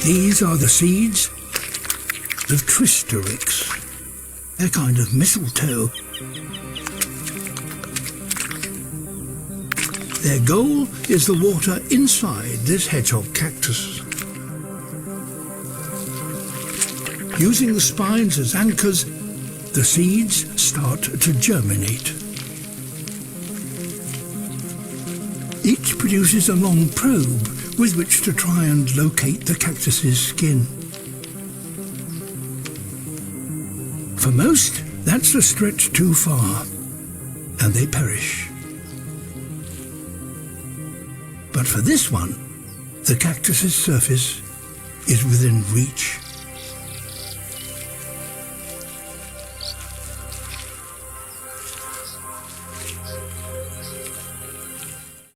These are the seeds of Tristerix, a kind of mistletoe. Their goal is the water inside this hedgehog cactus. Using the spines as anchors, the seeds start to germinate. Each produces a long probe with which to try and locate the cactus's skin. For most, that's a stretch too far, and they perish. But for this one, the cactus's surface is within reach.